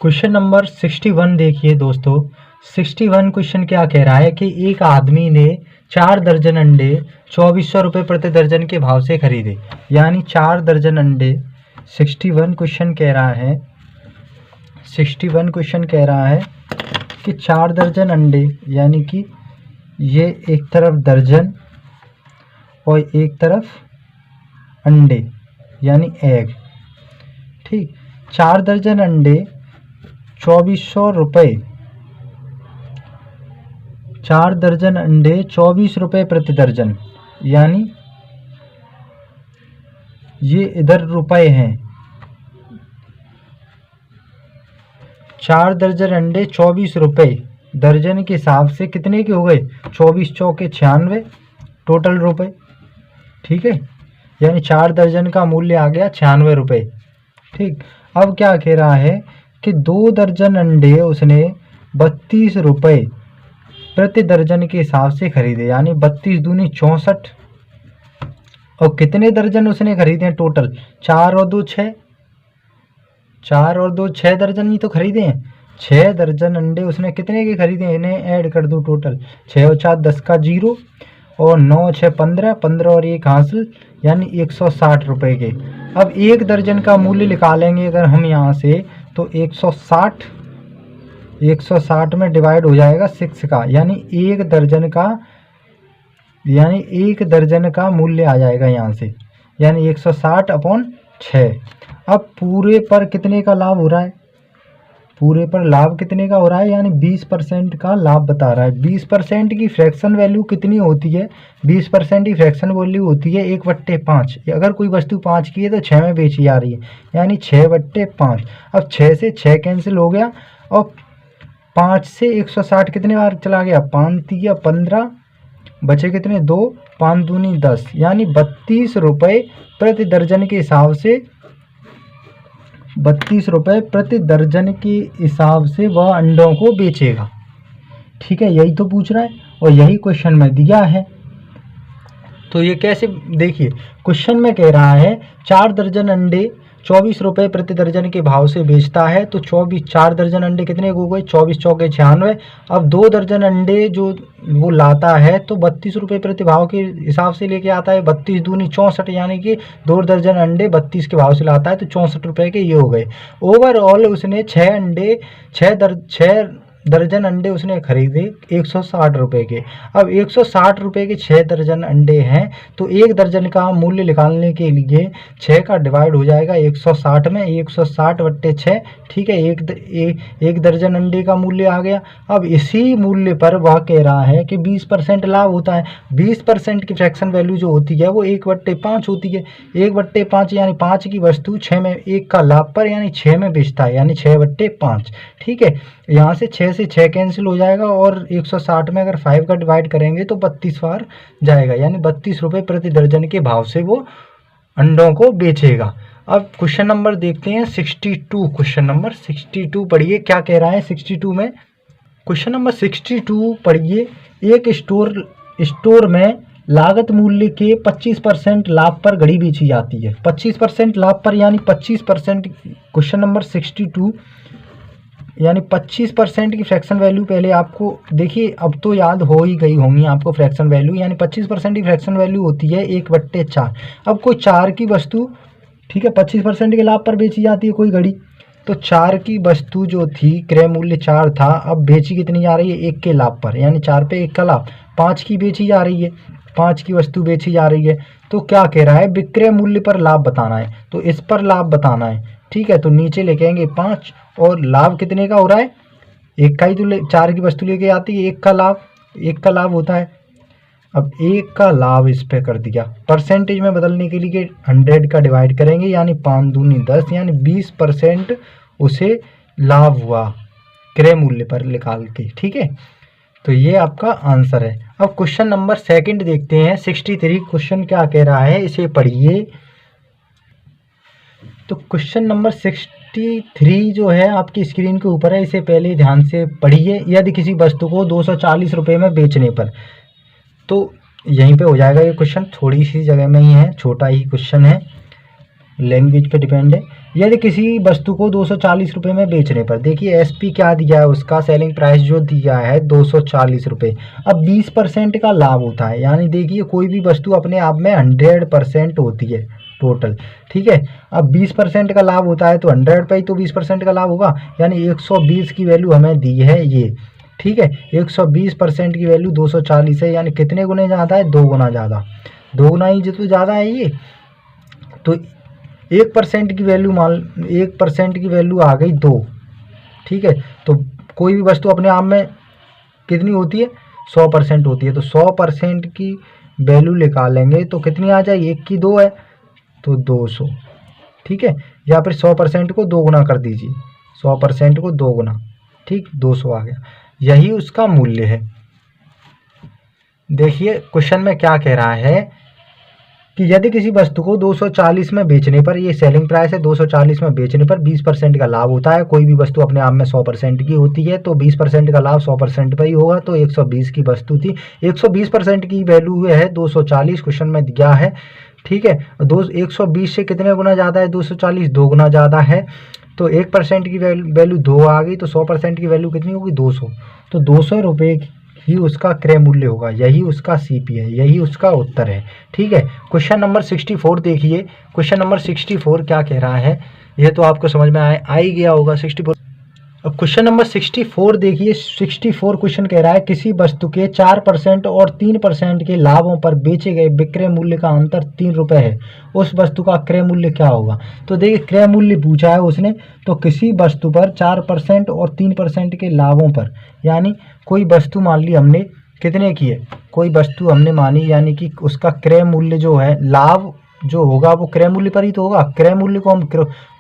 Question number 61 देखिए दोस्तों। 61 question क्या कह रहा है कि एक आदमी ने 4 दर्जन अंडे 2400 रुपये प्रति दर्जन के भाव से खरीदे। यानी 4 दर्जन अंडे 61 क्वेश्चन कह रहा है 61 क्वेश्चन कह रहा है कि 4 दर्जन अंडे, यानी कि ये एक तरफ दर्जन और एक तरफ अंडे यानी एग। ठीक, 4 दर्जन अंडे 2400 रुपये, 4 दर्जन अंडे 24 रुपये प्रति दर्जन, यानी ये इधर रुपए हैं। 4 दर्जन अंडे 24 रुपये दर्जन के हिसाब से कितने के हो गए? 24 चौके 96 टोटल रुपए। ठीक है, यानी 4 दर्जन का मूल्य आ गया 96 रुपये। ठीक, अब क्या कह रहा है कि 2 दर्जन अंडे उसने 32 रुपये प्रति दर्जन के हिसाब से खरीदे। यानी 32 दूनी 64। और कितने दर्जन उसने खरीदे हैं टोटल? 4 और 2 6, 4 और 2 6 दर्जन ही तो खरीदे हैं। 6 दर्जन अंडे उसने कितने के खरीदे हैं? इन्हें ऐड कर दो टोटल। 6 और 4 10 का 0 और 9 6 15, 15 और 1 हासिल, यानी 160 रुपये के। अब एक दर्जन का मूल्य निकालेंगे अगर हम यहाँ से, तो 160 में डिवाइड हो जाएगा 6 का, यानी एक दर्जन का मूल्य आ जाएगा यहाँ से, यानी 160/6। अब पूरे पर कितने का लाभ हो रहा है? पूरे पर लाभ कितने का हो रहा है? यानी 20% का लाभ बता रहा है। 20% की फ्रैक्शन वैल्यू कितनी होती है? 20% की फ्रैक्शन वैल्यू होती है 1/5। अगर कोई वस्तु 5 की है तो 6 में बेची जा रही है, यानी 6/5। अब 6 से 6 कैंसिल हो गया और 5 से 160 कितने बार चला गया? 5 तिया 15, बचे कितने? 2, 5 दूनी 10, यानी 32 रुपये प्रति दर्जन के हिसाब से, 32 रुपये प्रति दर्जन के हिसाब से वह अंडों को बेचेगा। ठीक है, यही तो पूछ रहा है और यही क्वेश्चन में दिया है। तो ये कैसे, देखिए क्वेश्चन में कह रहा है 4 दर्जन अंडे 24 रुपये प्रति दर्जन के भाव से बेचता है। तो 4 दर्जन अंडे कितने हो गए? 24 चौके 96। अब 2 दर्जन अंडे जो वो लाता है तो 32 रुपये प्रति भाव के हिसाब से लेके आता है। 32 दूनी 64, यानी कि 2 दर्जन अंडे 32 के भाव से लाता है, तो 64 रुपये के ये हो गए। ओवरऑल उसने 6 दर्जन अंडे उसने खरीदे 160 रुपये के। अब 160 रुपये के 6 दर्जन अंडे हैं, तो एक दर्जन का मूल्य निकालने के लिए 6 का डिवाइड हो जाएगा 160 में, 160/6। ठीक है, एक दर्जन अंडे का मूल्य आ गया। अब इसी मूल्य पर वह कह रहा है कि 20% लाभ होता है। 20% की फ्रैक्शन वैल्यू जो होती है वो 1/5 होती है। 1/5 यानी 5 की वस्तु 6 में 1 का लाभ पर, यानी 6 में बेचता है, यानी 6/5। ठीक है, यहाँ से 6 से 6 कैंसिल हो जाएगा और 160 में अगर 5 का डिवाइड करेंगे तो 32 बार जाएगा, यानी 32 रुपये प्रति दर्जन के भाव से वो अंडों को बेचेगा। अब क्वेश्चन नंबर देखते हैं 62। क्वेश्चन नंबर 62 पढ़िए क्या कह रहा है 62 में। क्वेश्चन नंबर 62 पढ़िए। एक स्टोर में लागत मूल्य के 25% लाभ पर घड़ी बेची जाती है। 25% लाभ पर, यानी 25%। क्वेश्चन नंबर 62 यानी 25% की फ्रैक्शन वैल्यू पहले आपको देखिए, अब तो याद हो ही गई होंगी आपको फ्रैक्शन वैल्यू। यानी 25% की फ्रैक्शन वैल्यू होती है 1/4। अब कोई 4 की वस्तु, ठीक है, 25% के लाभ पर बेची जाती है कोई घड़ी, तो 4 की वस्तु जो थी क्रय मूल्य 4 था, अब बेची कितनी जा रही है? 1 के लाभ पर, यानी 4 पे 1 का लाभ। 5 की बेची जा रही है, 5 की वस्तु बेची जा रही है, तो क्या कह रहा है? विक्रय मूल्य पर लाभ बताना है, तो इस पर लाभ बताना है। ठीक है, तो नीचे लेके आएंगे 5 और लाभ कितने का हो रहा है? 1 का ही तो 4 की वस्तु लेके आती है, 1 का लाभ होता है। अब 1 का लाभ इस पे कर दिया, परसेंटेज में बदलने के लिए 100 का डिवाइड करेंगे, यानी 5 दूनी 10, यानी 20% उसे लाभ हुआ क्रय मूल्य पर निकाल के। ठीक है, तो ये आपका आंसर है। अब क्वेश्चन नंबर 2 देखते हैं 63। क्वेश्चन क्या कह रहा है इसे पढ़िए। तो क्वेश्चन नंबर 63 जो है आपकी स्क्रीन के ऊपर है, इसे पहले ध्यान से पढ़िए। यदि किसी वस्तु को 240 रुपये में बेचने पर, तो यहीं पे हो जाएगा ये क्वेश्चन, थोड़ी सी जगह में ही है, छोटा ही क्वेश्चन है। लैंग्वेज पे डिपेंड है। यदि किसी वस्तु को 240 रुपये में बेचने पर, देखिए एसपी क्या दिया है, उसका सेलिंग प्राइस जो दिया है 240 रुपये। अब 20% का लाभ होता है, यानी देखिए कोई भी वस्तु अपने आप में 100% होती है टोटल, ठीक है। अब 20% का लाभ होता है तो 100 पे ही तो 20% का लाभ होगा, यानी 120 की वैल्यू हमें दी है ये, ठीक है। 120% की वैल्यू 240 है, यानी कितने गुने ज़्यादा है, 2 गुना ज़्यादा, 2 गुना ही जितना ज़्यादा है ये। तो 1% की वैल्यू मान 1% की वैल्यू आ गई 2, ठीक है। तो कोई भी वस्तु अपने आप में कितनी होती है, 100% होती है। तो 100% की वैल्यू निकालेंगे तो कितनी आ जाएगी, 1 की 2 है तो 200, ठीक है। या फिर 100% को 2 गुना कर दीजिए, 100% को 2 गुना, ठीक, 200 आ गया, यही उसका मूल्य है। देखिए क्वेश्चन में क्या कह रहा है कि यदि किसी वस्तु को 240 में बेचने पर, ये सेलिंग प्राइस है, 240 में बेचने पर 20% का लाभ होता है। कोई भी वस्तु अपने आप में 100% की होती है तो 20% का लाभ 100% पर ही होगा। तो 120 की वस्तु थी, 120% की वैल्यू है 240, क्वेश्चन में दिया है, ठीक है। 120 से कितने गुना ज़्यादा है 240, 2 गुना ज़्यादा है। तो 1% की वैल्यू 2 आ गई, तो 100% की वैल्यू कितनी होगी, 200। तो 200 रुपये ही उसका क्रय मूल्य होगा, यही उसका सीपी है, यही उसका उत्तर है, ठीक है। क्वेश्चन नंबर 64 देखिए, क्वेश्चन नंबर 64 क्या कह रहा है, यह तो आपको समझ में आ ही गया होगा 64। अब क्वेश्चन नंबर 64 देखिए, 64 क्वेश्चन कह रहा है किसी वस्तु के 4% और 3% के लाभों पर बेचे गए विक्रय मूल्य का अंतर 3 रुपये है, उस वस्तु का क्रय मूल्य क्या होगा। तो देखिए क्रय मूल्य पूछा है उसने, तो किसी वस्तु पर 4% और 3% के लाभों पर, यानी कोई वस्तु मान ली हमने कितने की है, कोई वस्तु हमने मानी, यानी कि उसका क्रय मूल्य जो है, लाभ जो होगा वो क्रय मूल्य पर ही तो होगा। क्रय मूल्य को हम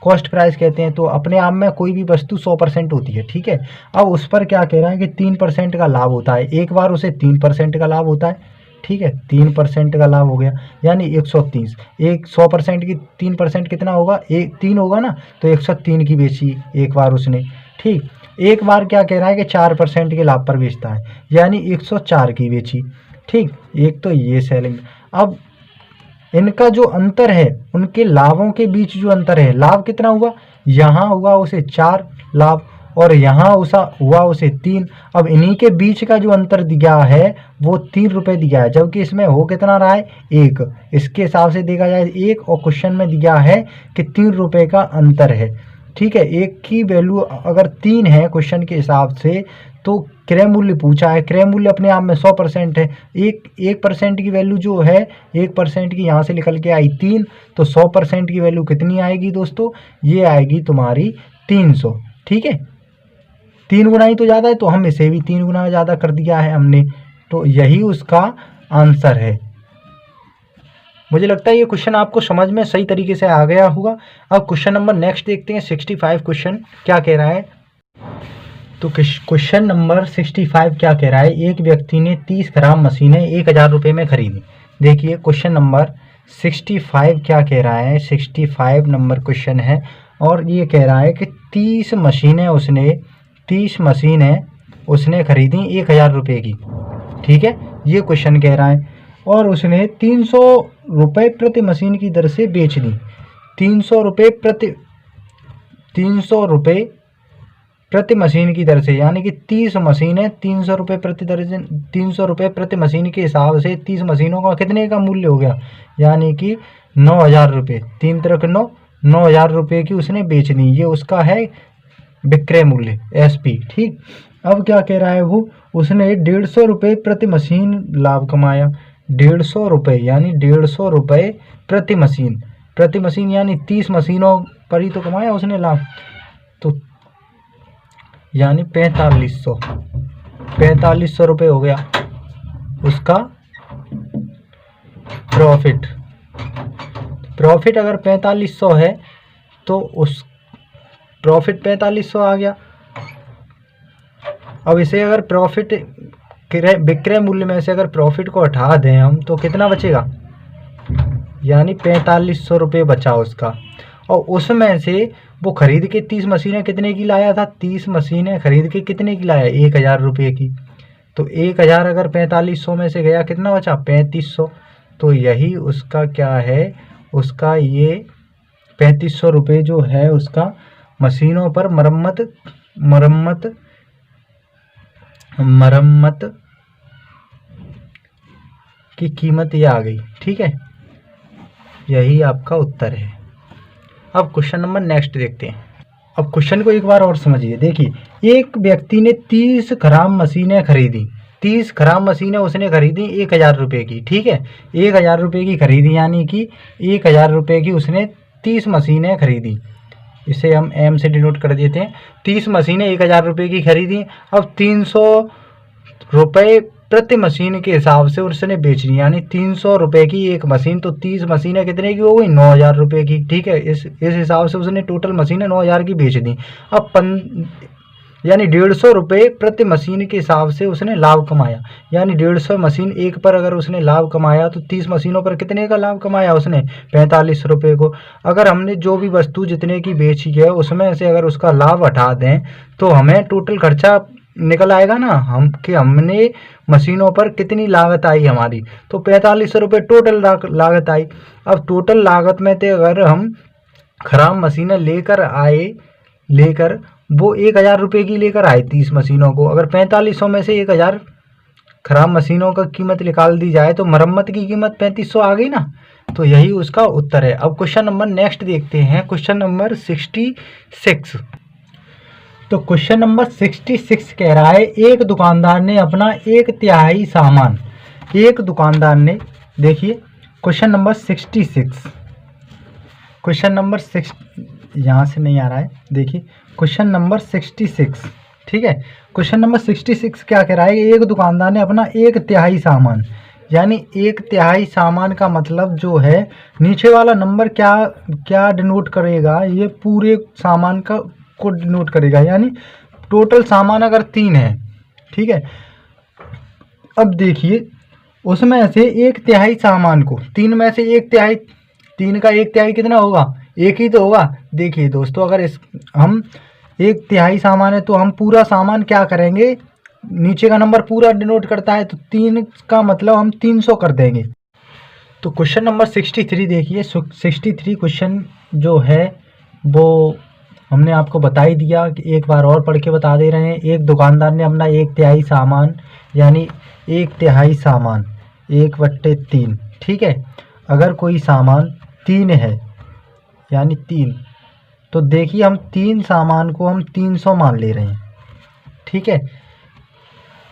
कॉस्ट प्राइस कहते हैं। तो अपने आप में कोई भी वस्तु 100% होती है, ठीक है। अब उस पर क्या कह रहा है कि 3% का लाभ होता है, एक बार उसे 3% का लाभ होता है, ठीक है। 3% का लाभ हो गया, यानी 130, एक 100% की 3% कितना होगा, 3 होगा ना, तो 103 की बेची एक बार उसने, ठीक। एक बार क्या कह रहा है कि 4% के लाभ पर बेचता है, यानी 104 की बेची, ठीक। एक तो ये सेलिंग। अब इनका जो अंतर है, उनके लाभों के बीच जो अंतर है, लाभ कितना हुआ, यहाँ हुआ उसे 4 लाभ और यहाँ हुआ उसे 3। अब इन्हीं के बीच का जो अंतर दिया है वो 3 रुपये दिया है, जबकि इसमें हो कितना रहा है, 1। इसके हिसाब से देखा जाए 1, और क्वेश्चन में दिया है कि 3 रुपये का अंतर है, ठीक है। एक की वैल्यू अगर 3 है क्वेश्चन के हिसाब से, तो क्रय मूल्य पूछा है, क्रय मूल्य अपने आप में 100% है। 1% की वैल्यू जो है, 1% की यहाँ से निकल के आई 3, तो 100% की वैल्यू कितनी आएगी दोस्तों, ये आएगी तुम्हारी 300, ठीक है। 3 गुना ही तो ज़्यादा है, तो हम इसे भी 3 गुना ज़्यादा कर दिया है हमने, तो यही उसका आंसर है। मुझे लगता है ये क्वेश्चन आपको समझ में सही तरीके से आ गया होगा। अब क्वेश्चन नंबर नेक्स्ट देखते हैं, 65 क्वेश्चन क्या कह रहा है। तो क्वेश्चन नंबर 65 क्या कह रहा है, एक व्यक्ति ने 30 ग्राम मशीनें 1000 रुपये में खरीदी। देखिए क्वेश्चन नंबर 65 क्या कह रहा है, 65 नंबर क्वेश्चन है, और ये कह रहा है कि 30 मशीनें उसने खरीदी 1000 रुपये की, ठीक है, ये क्वेश्चन कह रहा है। और उसने 300 रुपये प्रति मशीन की दर से बेच दी, 300 रुपये प्रति मशीन की दर से, यानी कि 30 मशीनें 300 रुपये प्रति दर्जन, 300 रुपये प्रति मशीन के हिसाब से 30 मशीनों का कितने का मूल्य हो गया, यानी कि 9000 रुपये, 3 तरह के 9000 रुपये की उसने बेच दी, ये उसका है विक्रय मूल्य एसपी, ठीक। अब क्या कह रहा है वो, उसने 150 रुपये प्रति मशीन लाभ कमाया, 150 रुपये, यानी 150 रुपये प्रति मशीन यानी 30 मशीनों पर ही तो कमाया उसने लाभ, तो यानी 4500 रुपये हो गया उसका प्रॉफिट अगर 4500 है तो उस प्रॉफिट 4500 आ गया। अब इसे अगर प्रॉफिट विक्रय मूल्य में से अगर प्रॉफिट को हटा दें हम, तो कितना बचेगा, यानी 4500 रुपये बचा उसका। और उसमें से वो खरीद के 30 मशीनें कितने की लाया था, 30 मशीनें खरीद के कितने की लाया, 1000 रुपये की। तो 1000 अगर 4500 में से गया, कितना बचा, 3500। तो यही उसका क्या है, उसका ये 3500 रुपये जो है उसका मशीनों पर मरम्मत की कीमत ये आ गई। ठीक है, यही आपका उत्तर है। अब क्वेश्चन नंबर नेक्स्ट देखते हैं। अब क्वेश्चन को एक बार और समझिए। देखिए, एक व्यक्ति ने 30 खराब मशीनें खरीदी। 30 खराब मशीनें उसने खरीदी 1000 रुपये की। ठीक है, 1000 रुपये की खरीदी, यानी कि 1000 रुपये की उसने 30 मशीनें खरीदी। इसे हम एम से डिनोट कर देते हैं। 30 मशीनें 1000 रुपये की खरीदी। अब 300 रुपये प्रति मशीन के हिसाब से उसने बेच दी, यानी 300 रुपये की एक मशीन, तो 30 मशीनें कितने की हो गई? 9000 रुपये की। ठीक है, इस हिसाब से उसने टोटल मशीनें 9000 की बेच दी। अब यानी 150 रुपये प्रति मशीन के हिसाब से उसने लाभ कमाया, यानी 150 मशीन एक पर अगर उसने लाभ कमाया तो 30 मशीनों पर कितने का लाभ कमाया उसने? 45 रुपये को। अगर हमने जो भी वस्तु जितने की बेची है उसमें से अगर उसका लाभ हटा दें तो हमें टोटल खर्चा निकल आएगा ना, कि हमने मशीनों पर कितनी लागत आई हमारी, तो 45 रुपये टोटल लागत आई। अब टोटल लागत में से अगर हम खराब मशीनें लेकर वो 1000 रुपये की लेकर आए 30 मशीनों को, अगर 4500 में से 1000 खराब मशीनों का कीमत निकाल दी जाए तो मरम्मत की कीमत 3500 आ गई ना, तो यही उसका उत्तर है। अब क्वेश्चन नंबर नेक्स्ट देखते हैं, क्वेश्चन नंबर 66। तो क्वेश्चन नंबर 66 कह रहा है, एक दुकानदार ने अपना 1/3 सामान, एक दुकानदार ने, देखिए क्वेश्चन नंबर 66, क्वेश्चन नंबर 6 यहाँ से नहीं आ रहा है, देखिए क्वेश्चन नंबर 66। ठीक है, क्वेश्चन नंबर 66 क्या कह रहा है? एक दुकानदार ने अपना 1/3 सामान, यानी 1/3 सामान का मतलब जो है नीचे वाला नंबर क्या डिनोट करेगा? ये पूरे सामान को डिनोट करेगा, यानी टोटल सामान अगर 3 है। ठीक है, अब देखिए उसमें से 1/3 सामान को, 3 में से 1/3, 3 का 1/3 कितना होगा? 1 ही तो होगा। देखिए दोस्तों, अगर हम 1/3 सामान है तो हम पूरा सामान क्या करेंगे? नीचे का नंबर पूरा डिनोट करता है, तो 3 का मतलब हम 300 कर देंगे। तो क्वेश्चन नंबर 63 देखिए, 63 क्वेश्चन जो है वो हमने आपको बता ही दिया, कि एक बार और पढ़ के बता दे रहे हैं। एक दुकानदार ने अपना 1/3 सामान, यानी 1/3 सामान 1/3। ठीक है, अगर कोई सामान 3 है, यानी 3, तो देखिए हम 3 सामान को हम 300 मान ले रहे हैं। ठीक है,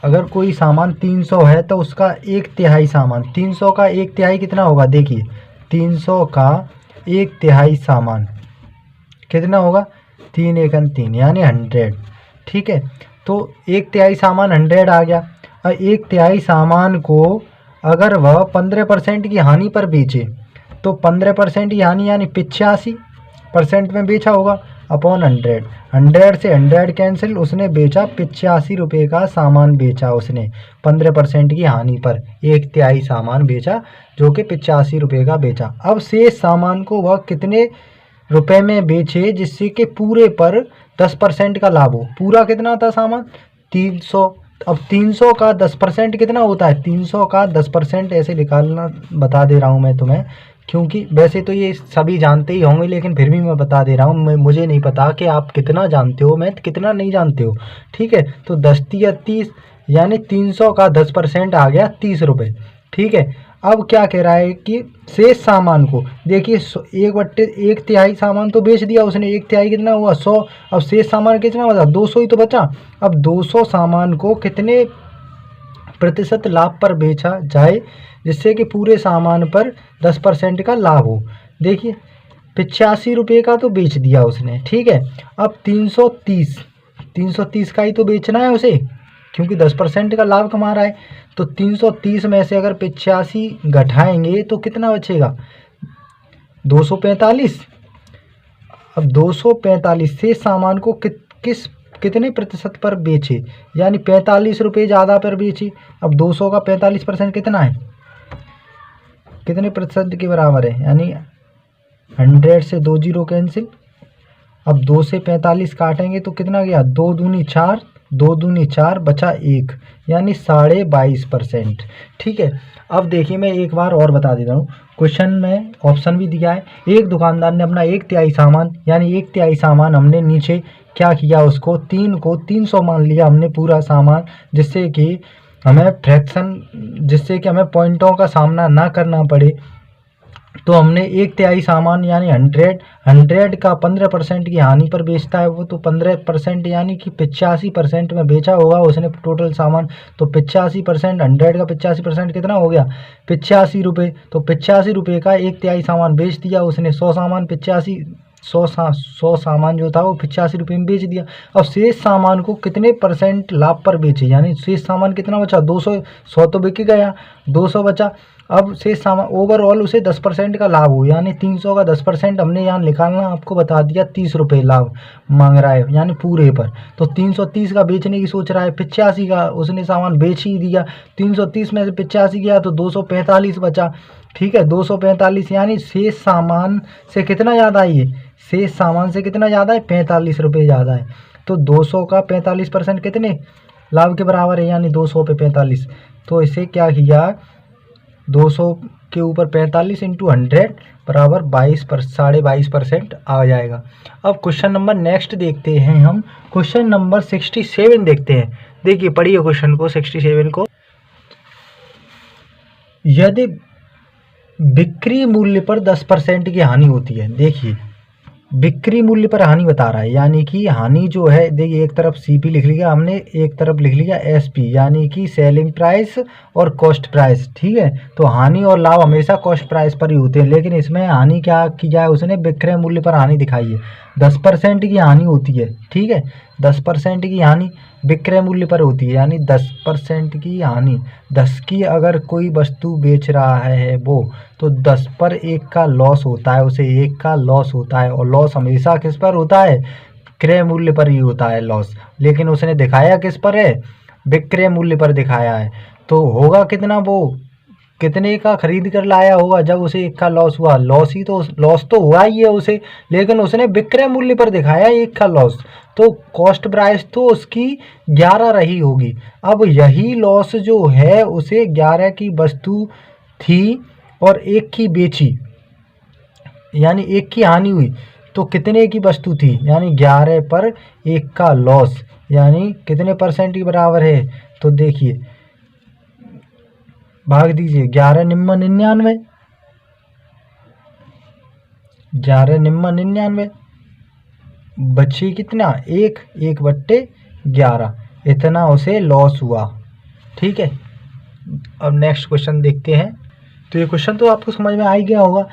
अगर कोई सामान 300 है तो उसका 1/3 सामान, 300 का 1/3 कितना होगा? देखिए 300 का 1/3 सामान कितना होगा? 3 × 3 यानी 100। ठीक है, तो 1/3 सामान 100 आ गया। और 1/3 सामान को अगर वह 15% की हानि पर बेचे तो 15% की हानि यानी 85% में बेचा होगा, अपॉन 100। 100 से 100 कैंसिल, उसने बेचा 85 रुपये का सामान बेचा उसने 15% की हानि पर 1/3 सामान बेचा, जो कि 85 रुपये का बेचा। अब शेष सामान को वह कितने रुपए में बेचे जिससे कि पूरे पर 10% का लाभ हो? पूरा कितना था सामान? 300। अब 300 का 10% कितना होता है? 300 का 10% ऐसे निकालना बता दे रहा हूँ मैं तुम्हें, क्योंकि वैसे तो ये सभी जानते ही होंगे, लेकिन फिर भी मैं बता दे रहा हूँ। मुझे नहीं पता कि आप कितना जानते हो, मैं कितना नहीं जानते हो। ठीक है, तो 10 × 30 यानी 300 का 10% आ गया 30 रुपये। ठीक है, अब क्या कह रहा है कि शेष सामान को, देखिए 1/3 सामान तो बेच दिया उसने, 1/3 कितना हुआ? 100। अब शेष सामान कितना बचा? 200 ही तो बचा। अब 200 सामान को कितने प्रतिशत लाभ पर बेचा जाए जिससे कि पूरे सामान पर 10% का लाभ हो? देखिए 85 रुपये का तो बेच दिया उसने। ठीक है, अब 330 का ही तो बेचना है उसे, क्योंकि 10% का लाभ कमा रहा है। तो 330 में से अगर 85 घटाएंगे तो कितना बचेगा? 245। अब 245 से सामान को कितने प्रतिशत पर बेचे, यानी 45 रुपये ज़्यादा पर बेचे। अब 200 का 45% कितना है? कितने प्रतिशत के बराबर है? यानी 100 से 2 जीरो कैंसिल। अब 2 से 45 काटेंगे तो कितना गया? 2 दूनी 4, 2 दूनी 4 बचा 1, यानी 22.5%। ठीक है, अब देखिए मैं एक बार और बता देता हूँ। क्वेश्चन में ऑप्शन भी दिया है। एक दुकानदार ने अपना 1/3 सामान, यानी 1/3 सामान हमने नीचे क्या किया, उसको 3 को 300 मान लिया हमने पूरा सामान, जिससे कि हमें पॉइंटों का सामना ना करना पड़े। तो हमने 1/3 सामान यानी 100 का 15% की हानि पर बेचता है वो, तो 15% यानी कि 85% में बेचा होगा उसने टोटल सामान। तो 85%, 100 का 85% कितना हो गया, 85 रुपये। तो 85 रुपये का 1/3 सामान बेच दिया उसने। 100 सामान 100 सामान जो था वो 85 रुपये में बेच दिया। अब शेष सामान को कितने % लाभ पर बेचे, यानी शेष सामान कितना बचा, 200। 100 तो बिक गया, 200 बचा। अब शेष सामान ओवरऑल उसे 10% का लाभ हो, यानी 300 का 10% हमने यहाँ निकालना आपको बता दिया। 30 रुपये लाभ मांग रहा है, यानी पूरे पर। तो 330 का बेचने की सोच रहा है, 85 का उसने सामान बेच ही दिया। 330 में से 85 गया तो 245 बचा। ठीक है, 245 यानी शेष सामान से कितना ज़्यादा है, ये शेष सामान से कितना ज़्यादा है, 45 रुपये ज़्यादा है। तो 200 का 45% कितने लाभ के बराबर है, यानी 200 पे 45। तो इसे क्या किया, 200 के ऊपर 45 इंटू 100 बराबर 22% आ जाएगा। अब क्वेश्चन नंबर नेक्स्ट देखते हैं हम। क्वेश्चन नंबर 67 देखते हैं। देखिए पढ़िए क्वेश्चन को, 67 को। यदि बिक्री मूल्य पर 10% की हानि होती है, देखिए बिक्री मूल्य पर हानि बता रहा है, यानी कि हानि जो है, देखिए एक तरफ सीपी लिख लिया हमने, एक तरफ लिख लिया एसपी, यानी कि सेलिंग प्राइस और कॉस्ट प्राइस। ठीक है, तो हानि और लाभ हमेशा कॉस्ट प्राइस पर ही होते हैं, लेकिन इसमें हानि क्या किया है उसने, विक्रय मूल्य पर हानि दिखाई है। 10% की हानि होती है। ठीक है, 10% की हानि विक्रय मूल्य पर होती है, यानी 10% की हानि। 10 की अगर कोई वस्तु बेच रहा है वो, तो 10 पर 1 का लॉस होता है, उसे 1 का लॉस होता है। और लॉस हमेशा किस पर होता है, क्रय मूल्य पर ही होता है लॉस। लेकिन उसने दिखाया किस पर है, विक्रय मूल्य पर दिखाया है। तो होगा कितना, वो कितने का खरीद कर लाया होगा जब उसे 1 का लॉस हुआ, लॉस तो हुआ ही है उसे, लेकिन उसने विक्रय मूल्य पर दिखाया 1 का लॉस। तो कॉस्ट प्राइस तो उसकी 11 रही होगी। अब यही लॉस जो है उसे 11 की वस्तु थी और 1 की बेची, यानी 1 की हानि हुई। तो कितने की वस्तु थी, यानी 11 पर 1 का लॉस, यानी कितने % के बराबर है। तो देखिए भाग दीजिए, 11 निम्न 99, 11 निम्न 99 बची कितना, 1 बट्टे 11, इतना उसे लॉस हुआ। ठीक है, अब नेक्स्ट क्वेश्चन देखते हैं। तो ये क्वेश्चन तो आपको समझ में आ ही गया होगा,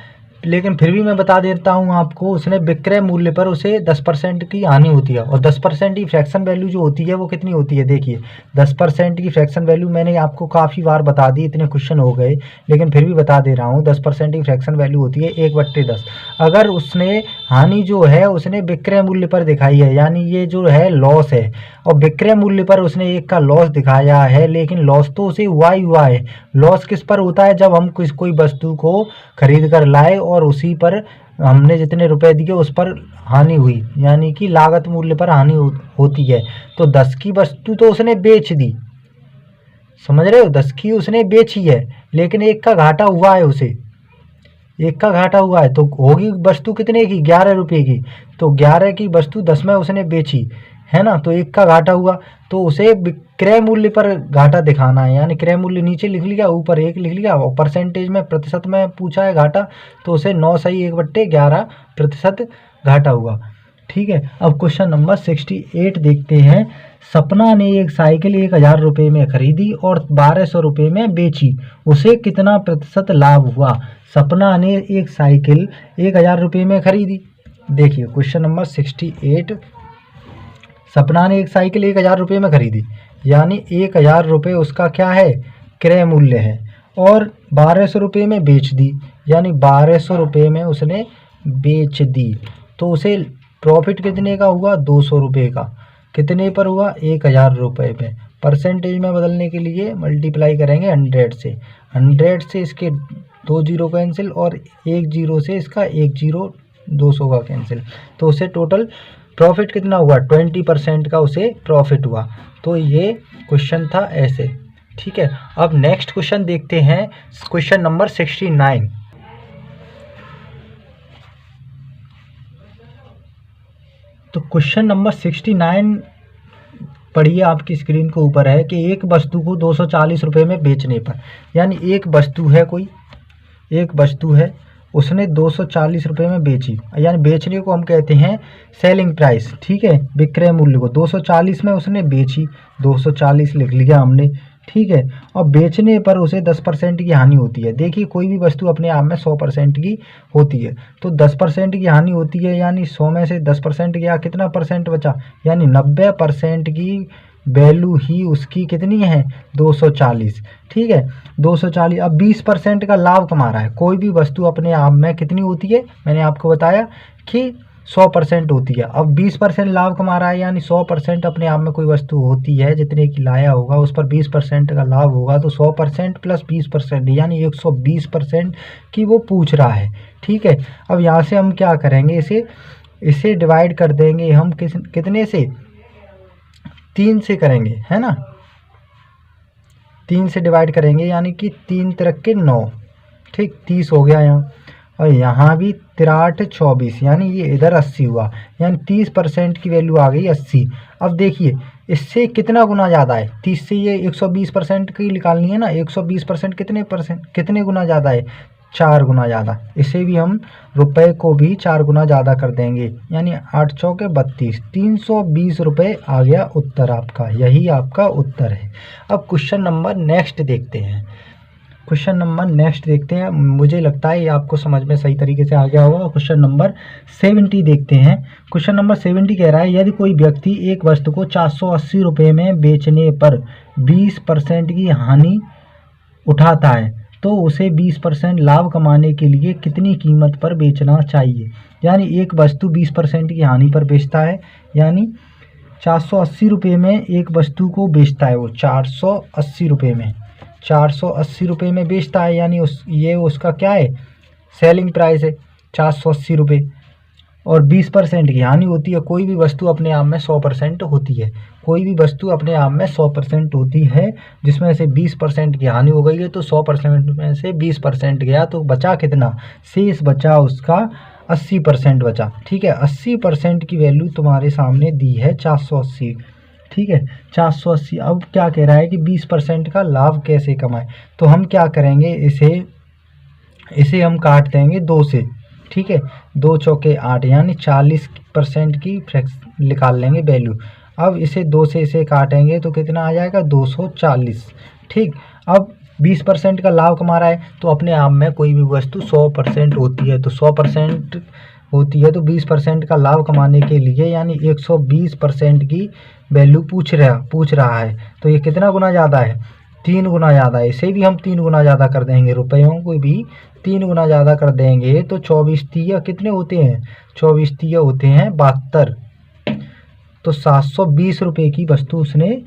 लेकिन फिर भी मैं बता देता हूँ आपको। उसने विक्रय मूल्य पर उसे 10% की हानि होती है, और 10% की फ्रैक्शन वैल्यू जो होती है वो कितनी होती है, देखिए 10% की फ्रैक्शन वैल्यू मैंने आपको काफ़ी बार बता दी, इतने क्वेश्चन हो गए, लेकिन फिर भी बता दे रहा हूँ। 10% की फ्रैक्शन वैल्यू होती है 1/10। अगर उसने हानि जो है उसने विक्रय मूल्य पर दिखाई है, यानी ये जो है लॉस है, और विक्रय मूल्य पर उसने 1 का लॉस दिखाया है, लेकिन लॉस तो उसे हुआ ही हुआ है। लॉस किस पर होता है, जब हम कोई वस्तु को खरीद कर लाए और उसी पर हमने जितने रुपए दिए उस पर हानि हुई, यानी कि लागत मूल्य पर हानि होती है। तो 10 की वस्तु तो उसने बेच दी, समझ रहे हो, 10 की उसने बेची है, लेकिन 1 का घाटा हुआ है उसे, 1 का घाटा हुआ है। तो होगी वस्तु कितने की, 11 रुपये की। तो 11 की वस्तु 10 में उसने बेची है ना, तो 1 का घाटा हुआ। तो उसे विक्रय मूल्य पर घाटा दिखाना है, यानी क्रय मूल्य नीचे लिख लिया, ऊपर 1 लिख लिया, और परसेंटेज में प्रतिशत में पूछा है घाटा, तो उसे 9 सही 1/11% घाटा हुआ। ठीक है, अब क्वेश्चन नंबर 68 देखते हैं। सपना ने एक साइकिल 1000 रुपये में खरीदी और 1200 रुपये में बेची, उसे कितना % लाभ हुआ। सपना ने एक साइकिल 1000 रुपये में खरीदी। देखिए क्वेश्चन नंबर 68, सपना ने एक साइकिल 1000 रुपये में खरीदी, यानी 1000 रुपये उसका क्या है, क्रय मूल्य है, और 1200 रुपये में बेच दी, यानी 1200 रुपये में उसने बेच दी। तो उसे प्रॉफिट कितने का हुआ, 200 रुपये का। कितने पर हुआ, 1000 रुपये पे। परसेंटेज में बदलने के लिए मल्टीप्लाई करेंगे 100 से, 100 से इसके 2 जीरो कैंसिल, और 1 जीरो से इसका 1 जीरो 200 का कैंसिल। तो उसे टोटल प्रॉफिट कितना हुआ, 20% का उसे प्रॉफिट हुआ। तो ये क्वेश्चन था ऐसे, ठीक है। अब नेक्स्ट क्वेश्चन देखते हैं, क्वेश्चन नंबर 69। तो क्वेश्चन नंबर 69 पढ़िए, आपकी स्क्रीन के ऊपर है कि एक वस्तु को 240 रुपये में बेचने पर, यानी एक वस्तु है, कोई एक वस्तु है, उसने 240 रुपये में बेची, यानी बेचने को हम कहते हैं सेलिंग प्राइस, ठीक है। विक्रय मूल्य को 240 में उसने बेची, 240 लिख लिया हमने, ठीक है। और बेचने पर उसे 10% की हानि होती है। देखिए कोई भी वस्तु अपने आप में 100% की होती है, तो 10% की हानि होती है, यानी 100 में से 10% गया, कितना परसेंट बचा, यानी 90% की वैल्यू ही उसकी कितनी है, 240, ठीक है। 240। अब 20% का लाभ कमा रहा है। कोई भी वस्तु अपने आप में कितनी होती है, मैंने आपको बताया कि 100% होती है। अब 20% लाभ कमा रहा है, यानी 100% अपने आप में कोई वस्तु होती है, जितने की लाया होगा उस पर 20% का लाभ होगा, तो 100% प्लस 20% यानी 120% की वो पूछ रहा है, ठीक है। अब यहाँ से हम क्या करेंगे, इसे डिवाइड कर देंगे हम कितने से, 3 से करेंगे, है ना। 3 से डिवाइड करेंगे, यानी कि 3 तिरक के 9, ठीक, 30 हो गया यहाँ। और यहाँ भी 3 24, यानी ये इधर 80 हुआ, यानी 30% की वैल्यू आ गई 80। अब देखिए इससे कितना गुना ज़्यादा है, 30 से ये 120% की निकालनी है ना, 120% कितने गुना ज़्यादा है, 4 गुना ज़्यादा। इसे भी हम रुपए को भी 4 गुना ज़्यादा कर देंगे, यानी 8 चौके 32, 320 रुपये आ गया उत्तर आपका, यही आपका उत्तर है। अब क्वेश्चन नंबर नेक्स्ट देखते हैं, मुझे लगता है ये आपको समझ में सही तरीके से आ गया होगा। क्वेश्चन नंबर 70 देखते हैं। क्वेश्चन नंबर 70 कह रहा है, यदि कोई व्यक्ति एक वस्तु को 480 रुपये में बेचने पर 20% की हानि उठाता है, तो उसे 20% लाभ कमाने के लिए कितनी कीमत पर बेचना चाहिए। यानी एक वस्तु 20% की हानि पर बेचता है, यानी 480 रुपये में एक वस्तु को बेचता है, वो 480 रुपये में, 480 रुपये में बेचता है, यानी ये उसका क्या है, सेलिंग प्राइस है 480 रुपये। और 20% की हानि होती है। कोई भी वस्तु अपने आप में 100% होती है, कोई भी वस्तु अपने आप में 100% होती है, जिसमें से 20% की हानि हो गई है, तो 100% में से 20% गया, तो बचा कितना, शेष बचा उसका 80% बचा, ठीक है। 80% की वैल्यू तुम्हारे सामने दी है 480, ठीक है, 480। अब क्या कह रहा है कि 20% का लाभ कैसे कमाए, तो हम क्या करेंगे, इसे हम काट देंगे 2 से, ठीक है, 2 चौके 8, यानी 40% की निकाल लेंगे वैल्यू। अब इसे 2 से इसे काटेंगे तो कितना आ जाएगा, 240, ठीक। अब 20% का लाभ कमा रहा है, तो अपने आप में कोई भी वस्तु 100% होती है, तो 100% होती है, तो 20% का लाभ कमाने के लिए, यानी 120% की वैल्यू पूछ रहा है, तो ये कितना गुना ज़्यादा है, 3 गुना ज़्यादा है। इसे भी हम 3 गुना ज़्यादा कर देंगे, रुपयों को भी 3 गुना ज़्यादा कर देंगे, तो 24 तिया कितने होते हैं, 24 तिया होते हैं 72, तो 720 रुपये की वस्तु उसने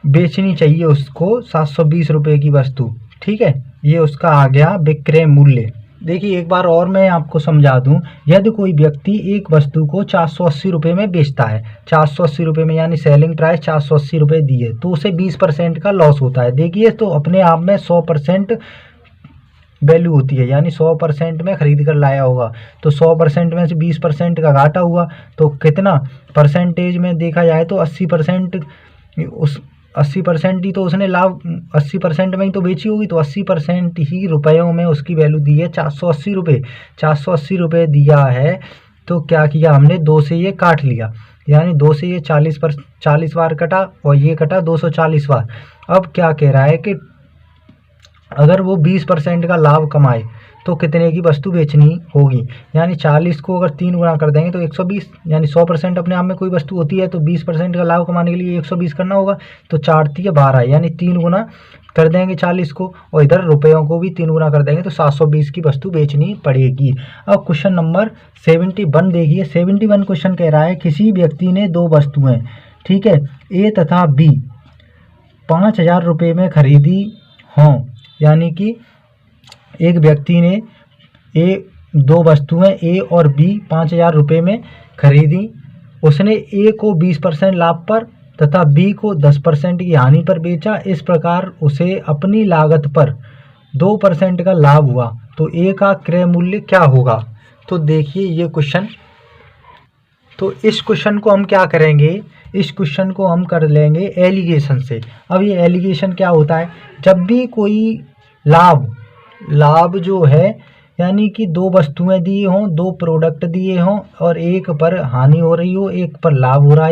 बेचनी चाहिए, उसको 720 रुपये की वस्तु, ठीक है। ये उसका आ गया विक्रय मूल्य। देखिए एक बार और मैं आपको समझा दूं, यदि कोई व्यक्ति एक वस्तु को 480 रुपये में बेचता है, 480 रुपये में, यानी सेलिंग प्राइस 480 रुपये दी है, तो उसे 20% का लॉस होता है। देखिए तो अपने आप में 100% वैल्यू होती है, यानी 100% में खरीद कर लाया होगा, तो 100% में से 20% का घाटा हुआ, तो कितना परसेंटेज में देखा जाए तो 80%, उस 80% ही तो उसने लाभ, 80% में ही तो बेची होगी, तो 80% ही रुपयों में उसकी वैल्यू दी है 480 रुपये। 480 रुपये दिया है, तो क्या किया हमने, 2 से ये काट लिया, यानी 2 से ये 40 बार कटा, और ये कटा 240 बार। अब क्या कह रहा है कि अगर वो 20% का लाभ कमाए तो कितने की वस्तु बेचनी होगी, यानी 40 को अगर 3 गुना कर देंगे तो 120, यानी 100% अपने आप में कोई वस्तु होती है, तो 20% का लाभ कमाने के लिए 120 करना होगा, तो 4 तिया 12, यानी 3 गुना कर देंगे 40 को, और इधर रुपयों को भी 3 गुना कर देंगे, तो 720 की वस्तु बेचनी पड़ेगी। अब क्वेश्चन नंबर 71 देखिए। 71 क्वेश्चन कह रहा है, किसी व्यक्ति ने 2 वस्तुएं, ठीक है, ए तथा बी 5000 रुपये में खरीदी हों, यानी कि एक व्यक्ति ने दो वस्तुएं ए और बी 5,000 रुपये में खरीदी। उसने ए को 20% लाभ पर तथा बी को 10% की हानि पर बेचा। इस प्रकार उसे अपनी लागत पर 2% का लाभ हुआ, तो ए का क्रय मूल्य क्या होगा। तो देखिए ये क्वेश्चन, तो इस क्वेश्चन को हम क्या करेंगे, इस क्वेश्चन को हम कर लेंगे एलिगेशन से। अब ये एलिगेशन क्या होता है, जब भी कोई लाभ जो है, यानी कि दो वस्तुएं दी हों, दो प्रोडक्ट दिए हों और एक पर हानि हो रही हो, एक पर लाभ हो रहा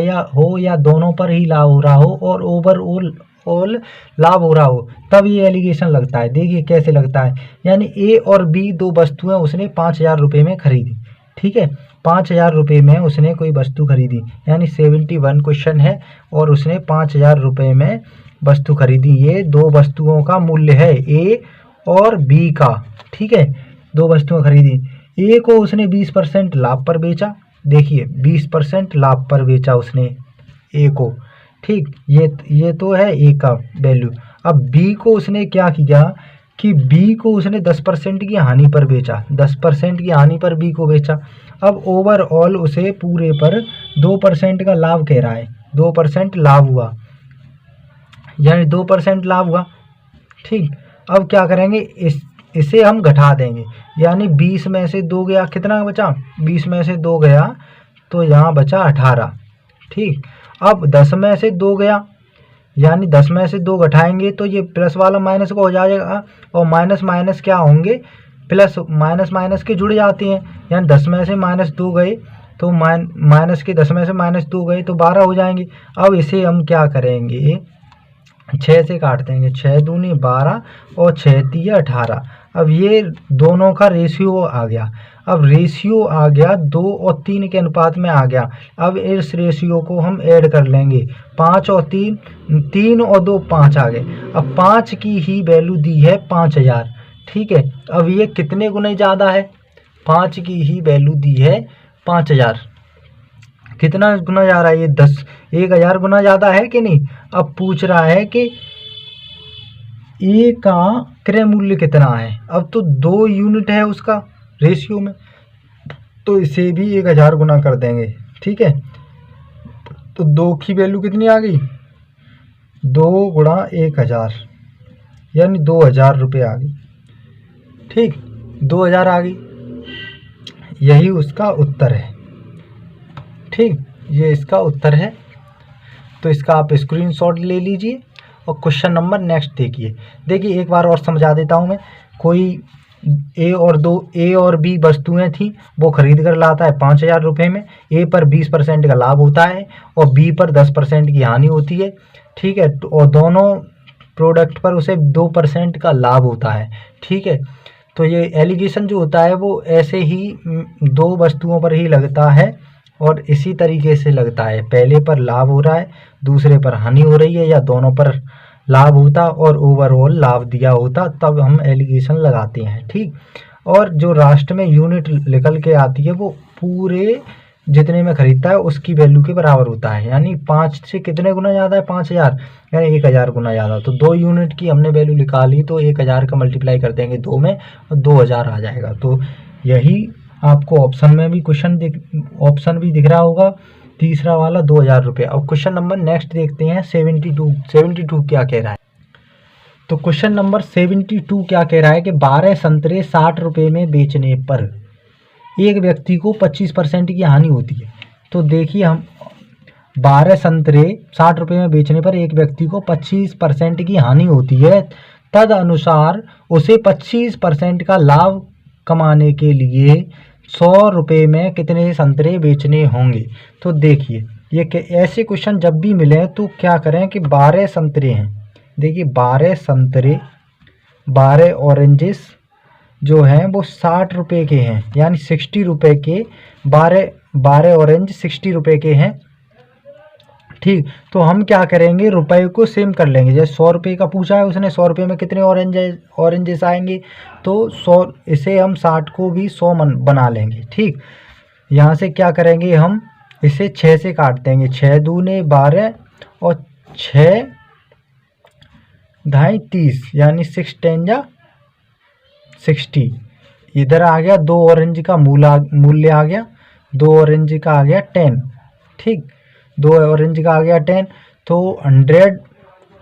या दोनों पर ही लाभ हो रहा हो और ओवरऑल लाभ हो रहा हो, तब ये एलिगेशन लगता है। देखिए कैसे लगता है, यानी ए और बी दो वस्तुएं उसने 5,000 रुपये में खरीदी। ठीक है, 5,000 रुपये में उसने कोई वस्तु खरीदी, यानी 71 क्वेश्चन है और उसने 5,000 रुपये में वस्तु खरीदी। ये दो वस्तुओं का मूल्य है ए और बी का। ठीक है, दो वस्तुएं खरीदी। ए को उसने 20% लाभ पर बेचा। देखिए 20% लाभ पर बेचा उसने ए को। ठीक, ये तो है ए का वैल्यू। अब बी को उसने क्या किया कि बी को उसने 10% की हानि पर बेचा, 10% की हानि पर बी को बेचा। अब ओवरऑल उसे पूरे पर 2% का लाभ कह रहा है, 2% लाभ हुआ, यानी 2% लाभ हुआ। ठीक, अब क्या करेंगे, इसे हम घटा देंगे, यानी 20 में से 2 गया, कितना बचा, 20 में से 2 गया तो यहाँ बचा 18। ठीक, अब 10 में से 2 गया, यानी 10 में से 2 घटाएंगे तो ये प्लस वाला माइनस का हो जाएगा और माइनस माइनस क्या होंगे, प्लस माइनस माइनस के जुड़ जाते हैं, यानी 10 में से -2 गए तो माइनस के 10 में से -2 गए तो 12 हो जाएंगे। अब इसे हम क्या करेंगे, 6 से काट देंगे, 6 दूनी 12 और 6 तिया 18। अब ये दोनों का रेशियो आ गया, अब रेशियो आ गया 2 और 3 के अनुपात में आ गया। अब इस रेशियो को हम ऐड कर लेंगे, 5 और 3, 3 और 2 5 आ गए। अब 5 की ही वैल्यू दी है 5,000। ठीक है, अब ये कितने गुने ज़्यादा है, 5 की ही वैल्यू दी है 5,000, कितना गुना जा रहा है, ये 1,000 गुना ज़्यादा है कि नहीं। अब पूछ रहा है कि ए का क्रय मूल्य कितना है। अब तो 2 यूनिट है उसका रेशियो में, तो इसे भी 1,000 गुना कर देंगे। ठीक है, तो 2 की वैल्यू कितनी आ गई, 2 गुणा 1,000, यानी 2,000 रुपये आ गई। ठीक, 2,000 आ गई, यही उसका उत्तर है। ठीक, ये इसका उत्तर है, तो इसका आप स्क्रीनशॉट ले लीजिए और क्वेश्चन नंबर नेक्स्ट देखिए एक बार और समझा देता हूँ मैं। कोई ए और बी वस्तुएं थी, वो खरीद कर लाता है 5,000 रुपये में। ए पर 20% का लाभ होता है और बी पर 10% की हानि होती है। ठीक है, और दोनों प्रोडक्ट पर उसे 2% का लाभ होता है। ठीक है, तो ये एलिगेशन जो होता है वो ऐसे ही दो वस्तुओं पर ही लगता है और इसी तरीके से लगता है, पहले पर लाभ हो रहा है, दूसरे पर हानि हो रही है, या दोनों पर लाभ होता और ओवरऑल लाभ दिया होता, तब हम एलिगेशन लगाते हैं। ठीक, और जो लास्ट में यूनिट निकल के आती है वो पूरे जितने में खरीदता है उसकी वैल्यू के बराबर होता है, यानी 5 से कितने गुना ज़्यादा है, 5,000, यानी 1,000 गुना ज़्यादा। तो 2 यूनिट की हमने वैल्यू निकाली, तो 1,000 का मल्टीप्लाई कर देंगे 2 में और 2,000 आ जाएगा। तो यही आपको ऑप्शन में भी ऑप्शन भी दिख रहा होगा, तीसरा वाला 2,000 रुपये। अब क्वेश्चन नंबर नेक्स्ट देखते हैं 72 क्या कह रहा है। तो क्वेश्चन नंबर 72 क्या कह रहा है कि 12 संतरे 60 रुपये में बेचने पर एक व्यक्ति को 25% की हानि होती है। तो देखिए हम 12 संतरे 60 रुपये में बेचने पर एक व्यक्ति को 25% की हानि होती है, तद अनुसार उसे 25% का लाभ कमाने के लिए 100 रुपये में कितने संतरे बेचने होंगे। तो देखिए ये ऐसे क्वेश्चन जब भी मिले तो क्या करें कि 12 संतरे हैं, देखिए 12 संतरे, 12 ऑरेंजेस जो हैं वो 60 रुपये के हैं, यानी 60 रुपये के 12 ऑरेंज 60 रुपये के हैं। ठीक, तो हम क्या करेंगे, रुपए को सेम कर लेंगे। जैसे 100 रुपये का पूछा है उसने, 100 रुपये में कितने ऑरेंजेस आएंगे, तो 100, इसे हम 60 को भी 100 बना लेंगे। ठीक, यहाँ से क्या करेंगे, हम इसे 6 से काट देंगे, 6 दूने 12 और 6 ढाई 30, यानी 6 10 जा 60, इधर आ गया 2 ऑरेंज का मूल्य आ गया, 2 ऑरेंज का आ गया 10, ठीक, 2 ऑरेंज का आ गया 10। तो 100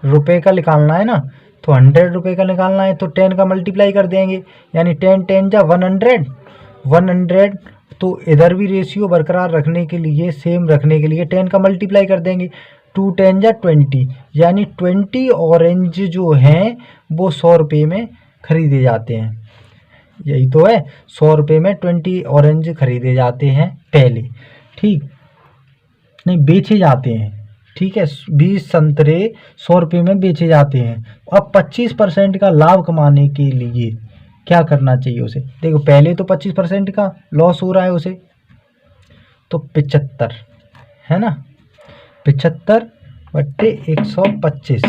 रुपये का निकालना है ना, तो 100 रुपये का निकालना है तो 10 का मल्टीप्लाई कर देंगे, यानी 10 10 जा 100, 100। तो इधर भी रेशियो बरकरार रखने के लिए, सेम रखने के लिए 10 का मल्टीप्लाई कर देंगे, 2 10 जा 20, यानी 20 ऑरेंज जो हैं वो 100 रुपये में खरीदे जाते हैं। यही तो है, 100 रुपये में 20 ऑरेंज खरीदे जाते हैं पहले, ठीक, नहीं बेचे जाते हैं, ठीक है, 20 संतरे 100 रुपये में बेचे जाते हैं। अब 25% का लाभ कमाने के लिए क्या करना चाहिए उसे? देखो पहले तो 25% का लॉस हो रहा है उसे, तो 75 है ना, 75/125।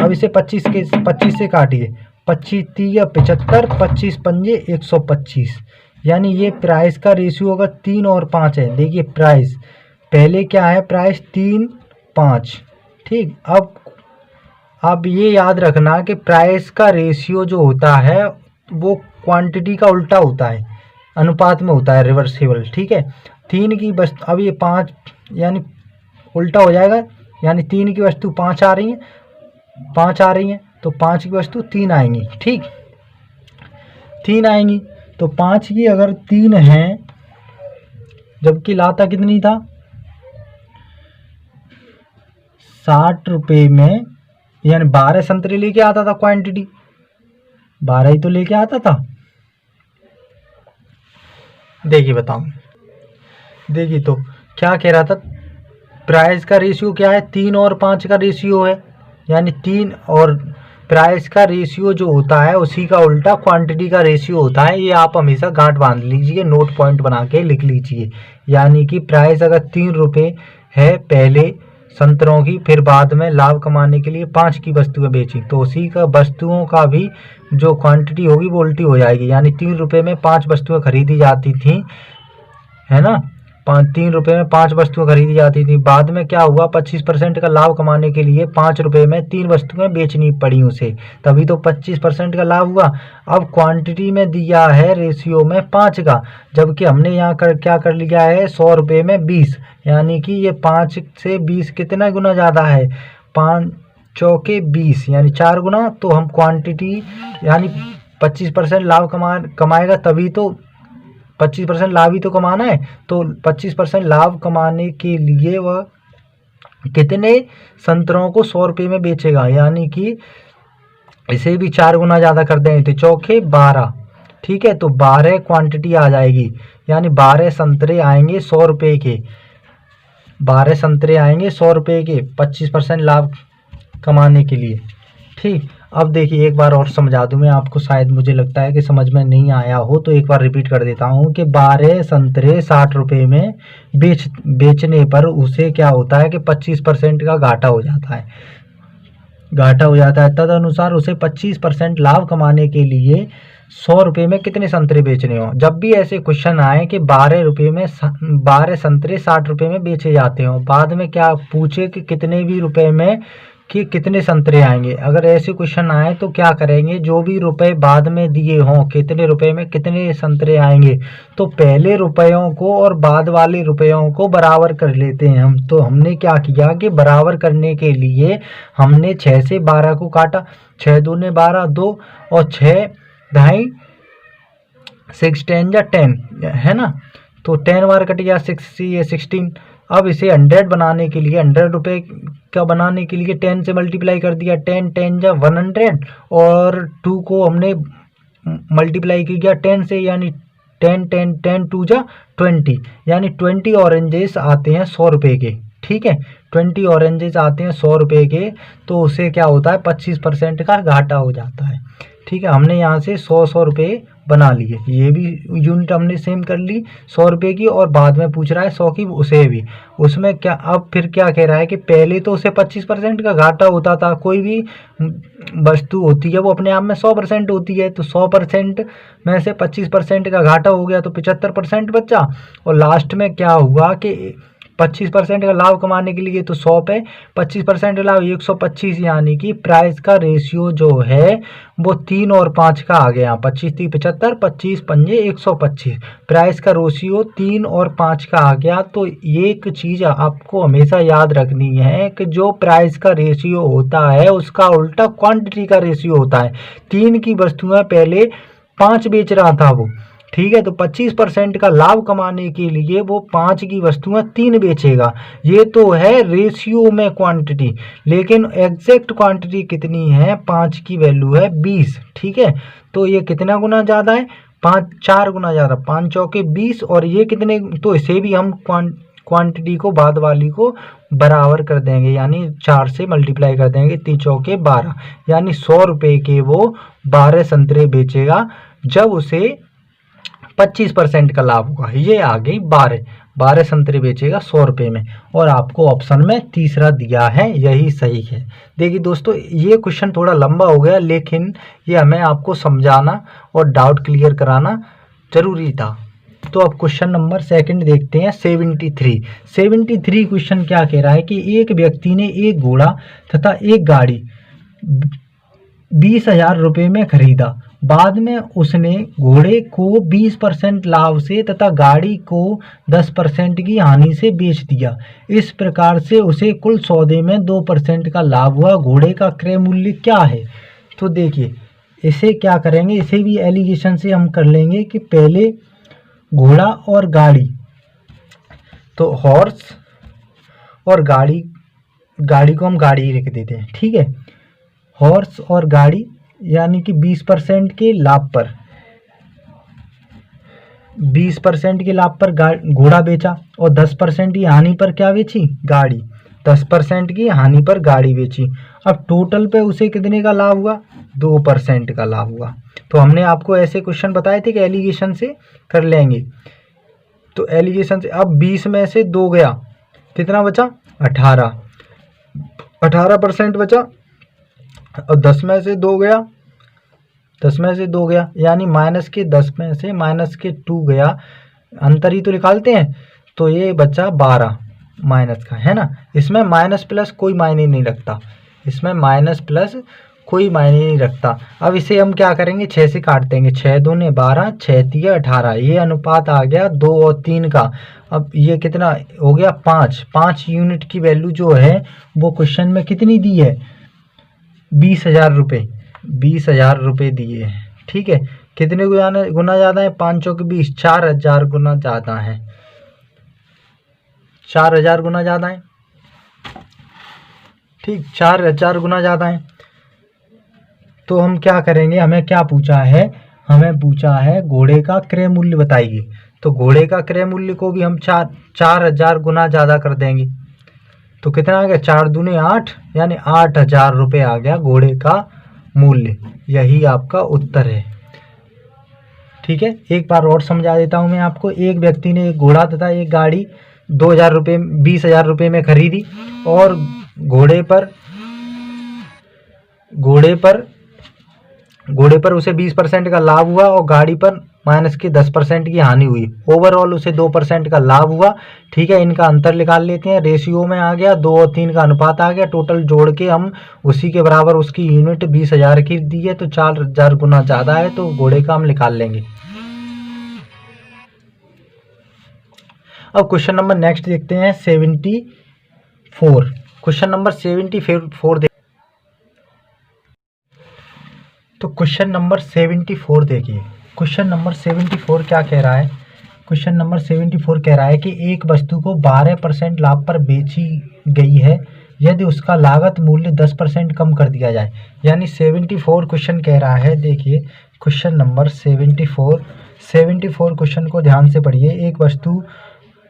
अब इसे 25 से काटिए, 25 3 75, 25 पंजे 125, यानी ये प्राइस का रेशियो होगा 3 और 5 है। देखिए प्राइस पहले क्या है, प्राइस 3 5, ठीक। अब ये याद रखना कि प्राइस का रेशियो जो होता है वो क्वांटिटी का उल्टा होता है, अनुपात में होता है, रिवर्सिबल, ठीक है। 3 की वस्तु, अब ये 5 यानी उल्टा हो जाएगा, यानी 3 की वस्तु 5 आ रही है, 5 आ रही है, तो 5 की वस्तु 3 आएंगी, ठीक, 3 आएंगी। तो 5 की अगर 3 है, जबकि लाता कितनी था, 60 रुपये में, यानी 12 संतरे लेके आता था, क्वांटिटी 12 ही तो लेके आता था। देखिए बताओ, देखिए तो क्या कह रहा था, प्राइस का रेशियो क्या है, 3 और 5 का रेशियो है, यानी 3 और प्राइस का रेशियो जो होता है उसी का उल्टा क्वांटिटी का रेशियो होता है। ये आप हमेशा गांठ बांध लीजिए, नोट पॉइंट बना के लिख लीजिए। यानी कि प्राइस अगर 3 रुपये है पहले संतरों की, फिर बाद में लाभ कमाने के लिए 5 की वस्तुएं बेची, तो उसी का वस्तुओं का भी जो क्वांटिटी होगी वो उल्टी हो जाएगी। यानी 3 रुपये में 5 वस्तुएं खरीदी जाती थी, है ना, 3 रुपये में 5 वस्तुएं खरीदी जाती थी। बाद में क्या हुआ, 25% का लाभ कमाने के लिए 5 रुपये में 3 वस्तुएं बेचनी पड़ी उसे, तभी तो 25% का लाभ हुआ। अब क्वांटिटी में दिया है रेशियो में 5 का, जबकि हमने यहाँ क्या कर लिया है, 100 रुपये में 20, यानी कि ये 5 से 20 कितना गुना ज़्यादा है, 5 चौके 20, यानी 4 गुना। तो हम क्वांटिटी यानी 25% लाभ कमाएगा, तभी तो 25% लाभ ही तो कमाना है, तो 25% लाभ कमाने के लिए वह कितने संतरों को 100 रुपये में बेचेगा, यानी कि इसे भी 4 गुना ज़्यादा कर देंगे, तो चौके 12, ठीक है, तो 12 क्वांटिटी आ जाएगी, यानी 12 संतरे आएंगे 100 रुपये के, 12 संतरे आएंगे 100 रुपये के, 25% लाभ कमाने के लिए, ठीक। अब देखिए एक बार और समझा दूं मैं आपको, शायद मुझे लगता है कि समझ में नहीं आया हो, तो एक बार रिपीट कर देता हूं कि 12 संतरे 60 रुपये में बेचने पर उसे क्या होता है कि 25% का घाटा हो जाता है, घाटा हो जाता है। तदनुसार उसे 25% लाभ कमाने के लिए 100 रुपये में कितने संतरे बेचने हों। जब भी ऐसे क्वेश्चन आए कि 12 रुपये में 12 संतरे 60 रुपये में बेचे जाते हों, बाद में क्या पूछे कि कितने भी रुपए में कि कितने संतरे आएंगे, अगर ऐसे क्वेश्चन आए तो क्या करेंगे, जो भी रुपए बाद में दिए हों कितने रुपए में कितने संतरे आएंगे, तो पहले रुपयों को और बाद वाले रुपयों को बराबर कर लेते हैं हम। तो हमने क्या किया कि बराबर करने के लिए हमने 6 से 12 को काटा, 6 दूने 12 2 और 6 ढाई 6 10 या 10 है ना, तो 10 बार कट गया, 6 ये 16। अब इसे 100 बनाने के लिए, 100 रुपये का बनाने के लिए 10 से मल्टीप्लाई कर दिया, 10 10 जा 100, और 2 को हमने मल्टीप्लाई किया 10 से, यानी 10 10 10 2 जा 20, यानी 20 ऑरेंजेस आते हैं 100 रुपये के, ठीक है, 20 ऑरेंजेस आते हैं 100 रुपये के, तो उसे क्या होता है 25% का घाटा हो जाता है, ठीक है। हमने यहाँ से 100 रुपये बना लिए, ये भी यूनिट हमने सेम कर ली 100 रुपये की, और बाद में पूछ रहा है 100 की, उसे भी उसमें क्या, अब फिर क्या कह रहा है कि पहले तो उसे 25% का घाटा होता था, कोई भी वस्तु होती है वो अपने आप में 100% होती है, तो 100% में से 25% का घाटा हो गया तो 75% बचा, और लास्ट में क्या हुआ कि 25% का लाभ कमाने के लिए तो 100 पे 25% लाभ 125, यानी कि प्राइस का रेशियो जो है वो 3 और 5 का आ गया। 25 3 75, 25 पंजे 125, प्राइस का रेशियो 3 और 5 का आ गया। तो एक चीज़ आपको हमेशा याद रखनी है कि जो प्राइस का रेशियो होता है उसका उल्टा क्वांटिटी का रेशियो होता है। 3 की वस्तुएं पहले 5 बेच रहा था वो, ठीक है, तो 25% का लाभ कमाने के लिए वो 5 की वस्तुएं 3 बेचेगा। ये तो है रेशियो में क्वांटिटी, लेकिन एग्जैक्ट क्वांटिटी कितनी है, 5 की वैल्यू है 20, ठीक है। तो ये कितना गुना ज़्यादा है, 4 गुना ज़्यादा, 5 चौके 20, और ये कितने, तो इसे भी हम क्वांटिटी को बाद वाली को बराबर कर देंगे, यानी 4 से मल्टीप्लाई कर देंगे, 3 चौके 12, यानी 100 रुपये के वो 12 संतरे बेचेगा जब उसे 25% का लाभ होगा। ये आ गई 12 संतरे बेचेगा 100 रुपये में, और आपको ऑप्शन में तीसरा दिया है, यही सही है। देखिए दोस्तों, ये क्वेश्चन थोड़ा लंबा हो गया, लेकिन ये हमें आपको समझाना और डाउट क्लियर कराना जरूरी था। तो अब क्वेश्चन नंबर 2 देखते हैं। 73 क्वेश्चन क्या कह रहा है कि एक व्यक्ति ने एक घोड़ा तथा एक गाड़ी 20,000 रुपये में खरीदा। बाद में उसने घोड़े को 20% लाभ से तथा गाड़ी को 10% की हानि से बेच दिया। इस प्रकार से उसे कुल सौदे में 2% का लाभ हुआ। घोड़े का क्रय मूल्य क्या है? तो देखिए, इसे क्या करेंगे, इसे भी एलिगेशन से हम कर लेंगे कि पहले घोड़ा और गाड़ी, तो हॉर्स और गाड़ी को हम गाड़ी लिख देते हैं, ठीक है। हॉर्स और गाड़ी, यानी कि 20% के लाभ पर 20% के लाभ पर घोड़ा बेचा, और 10% की हानि पर क्या बेची, गाड़ी। 10% की हानि पर गाड़ी बेची। अब टोटल पे उसे कितने का लाभ हुआ, 2% का लाभ हुआ। तो हमने आपको ऐसे क्वेश्चन बताए थे कि एलिगेशन से कर लेंगे। तो एलिगेशन से अब 20 में से 2 गया, कितना बचा, 18% बचा, और 10 में से 2 गया, 10 में से 2 गया, यानी माइनस के 10 में से माइनस के 2 गया, अंतर ही तो निकालते हैं। तो ये बचा 12 माइनस का, है ना। इसमें माइनस प्लस कोई मायने नहीं रखता, इसमें माइनस प्लस कोई मायने नहीं रखता। अब इसे हम क्या करेंगे, 6 से काट देंगे, 6 दूने 12, 6 तिये 18, ये अनुपात आ गया 2 और 3 का। अब ये कितना हो गया, 5 यूनिट की वैल्यू जो है वो क्वेश्चन में कितनी दी है, 20,000 रुपये, 20,000 रुपये दिए हैं, ठीक है। कितने गुना ज़्यादा है, 5 चौके 20, 4,000 गुना ज़्यादा है, 4,000 गुना ज़्यादा है, ठीक, 4,000 गुना ज़्यादा है। तो हम क्या करेंगे, हमें क्या पूछा है, हमें पूछा है घोड़े का क्रय मूल्य बताइए। तो घोड़े का क्रय मूल्य को भी हम 4,000 गुना ज़्यादा कर देंगे, तो कितना आ गया, 4 दूने 8, यानी 8,000 रुपये आ गया घोड़े का मूल्य। यही आपका उत्तर है, ठीक है। एक बार और समझा देता हूँ मैं आपको। एक व्यक्ति ने एक घोड़ा तथा एक गाड़ी 20,000 रुपये में खरीदी, और घोड़े पर उसे 20% का लाभ हुआ, और गाड़ी पर माइनस की 10% की हानि हुई। ओवरऑल उसे 2% का लाभ हुआ, ठीक है। इनका अंतर निकाल लेते हैं, रेशियो में आ गया, 2 और 3 का अनुपात आ गया। टोटल जोड़ के हम उसी के बराबर उसकी यूनिट 20,000 की दी है, तो 4,000 गुना ज़्यादा है, तो घोड़े का हम निकाल लेंगे। अब क्वेश्चन नंबर नेक्स्ट देखते हैं 74। क्वेश्चन नंबर 74 तो क्वेश्चन नंबर 74 देखिए। क्वेश्चन नंबर 74 क्या कह रहा है, क्वेश्चन नंबर 74 कह रहा है कि एक वस्तु को 12% लाभ पर बेची गई है यदि उसका लागत मूल्य 10% कम कर दिया जाए। यानी 74 क्वेश्चन कह रहा है, देखिए क्वेश्चन नंबर 74 क्वेश्चन को ध्यान से पढ़िए। एक वस्तु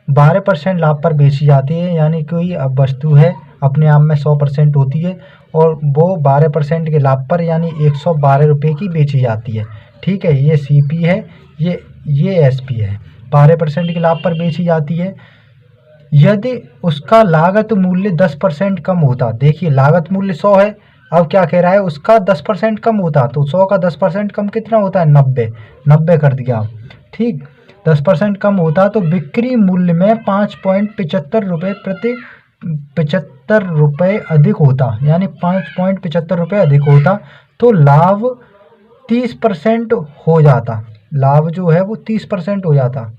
12% लाभ पर बेची जाती है, यानी कोई अब वस्तु है अपने आप में 100% होती है, और वो 12% के लाभ पर यानी 112 रुपये की बेची जाती है, ठीक है। ये CP है, ये SP है, 12% के लाभ पर बेची जाती है। यदि उसका लागत मूल्य 10% कम होता, देखिए लागत मूल्य 100 है, अब क्या कह रहा है, उसका 10% कम होता, तो 100 का 10% कम कितना होता है, 90, 90 कर दिया। ठीक, 10% कम होता तो बिक्री मूल्य में 5.75 रुपये प्रति 75 रुपये अधिक होता, यानी 5.75 रुपये अधिक होता, तो लाभ 30% हो जाता। लाभ जो है वो 30% हो जाता।